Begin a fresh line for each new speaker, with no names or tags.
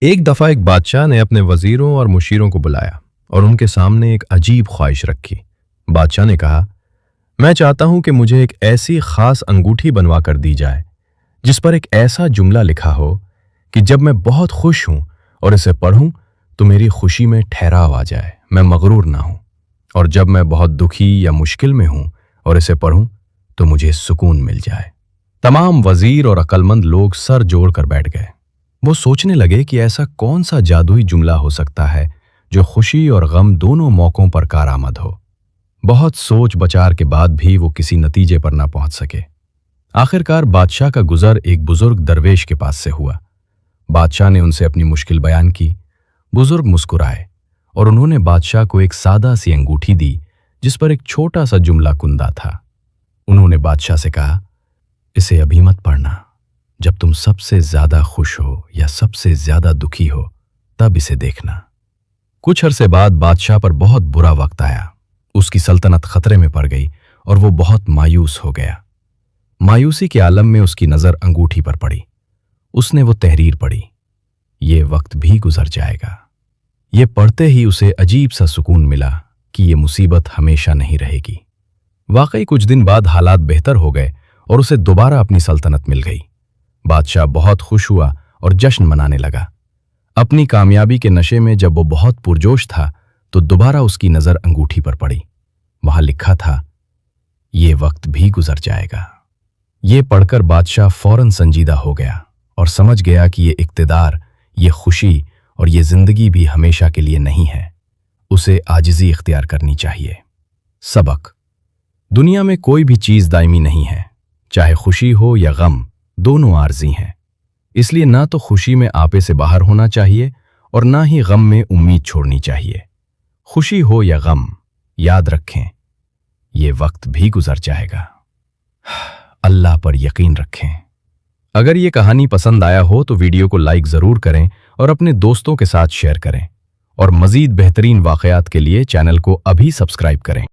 ایک دفعہ ایک بادشاہ نے اپنے وزیروں اور مشیروں کو بلایا اور ان کے سامنے ایک عجیب خواہش رکھی۔ بادشاہ نے کہا، میں چاہتا ہوں کہ مجھے ایک ایسی خاص انگوٹھی بنوا کر دی جائے جس پر ایک ایسا جملہ لکھا ہو کہ جب میں بہت خوش ہوں اور اسے پڑھوں تو میری خوشی میں ٹھہراؤ آ جائے، میں مغرور نہ ہوں، اور جب میں بہت دکھی یا مشکل میں ہوں اور اسے پڑھوں تو مجھے سکون مل جائے۔ تمام وزیر اور عقل مند لوگ سر جوڑ کر بیٹھ گئے۔ وہ سوچنے لگے کہ ایسا کون سا جادوئی جملہ ہو سکتا ہے جو خوشی اور غم دونوں موقعوں پر کارآمد ہو۔ بہت سوچ بچار کے بعد بھی وہ کسی نتیجے پر نہ پہنچ سکے۔ آخرکار بادشاہ کا گزر ایک بزرگ درویش کے پاس سے ہوا۔ بادشاہ نے ان سے اپنی مشکل بیان کی۔ بزرگ مسکرائے اور انہوں نے بادشاہ کو ایک سادہ سی انگوٹھی دی جس پر ایک چھوٹا سا جملہ کندہ تھا۔ انہوں نے بادشاہ سے کہا، اسے ابھی مت پڑھنا، جب تم سب سے زیادہ خوش ہو یا سب سے زیادہ دکھی ہو تب اسے دیکھنا۔ کچھ عرصے بعد بادشاہ پر بہت برا وقت آیا۔ اس کی سلطنت خطرے میں پڑ گئی اور وہ بہت مایوس ہو گیا۔ مایوسی کے عالم میں اس کی نظر انگوٹھی پر پڑی۔ اس نے وہ تحریر پڑھی، یہ وقت بھی گزر جائے گا۔ یہ پڑھتے ہی اسے عجیب سا سکون ملا کہ یہ مصیبت ہمیشہ نہیں رہے گی۔ واقعی کچھ دن بعد حالات بہتر ہو گئے اور اسے دوبارہ اپنی سلطنت مل گئی۔ بادشاہ بہت خوش ہوا اور جشن منانے لگا۔ اپنی کامیابی کے نشے میں جب وہ بہت پرجوش تھا تو دوبارہ اس کی نظر انگوٹھی پر پڑی۔ وہاں لکھا تھا، یہ وقت بھی گزر جائے گا۔ یہ پڑھ کر بادشاہ فوراً سنجیدہ ہو گیا اور سمجھ گیا کہ یہ اقتدار، یہ خوشی اور یہ زندگی بھی ہمیشہ کے لیے نہیں ہے۔ اسے عاجزی اختیار کرنی چاہیے۔ سبق: دنیا میں کوئی بھی چیز دائمی نہیں ہے، چاہے خوشی ہو یا غم، دونوں عارضی ہیں۔ اس لیے نہ تو خوشی میں آپے سے باہر ہونا چاہیے اور نہ ہی غم میں امید چھوڑنی چاہیے۔ خوشی ہو یا غم، یاد رکھیں یہ وقت بھی گزر جائے گا۔ اللہ پر یقین رکھیں۔ اگر یہ کہانی پسند آیا ہو تو ویڈیو کو لائک ضرور کریں اور اپنے دوستوں کے ساتھ شیئر کریں، اور مزید بہترین واقعات کے لیے چینل کو ابھی سبسکرائب کریں۔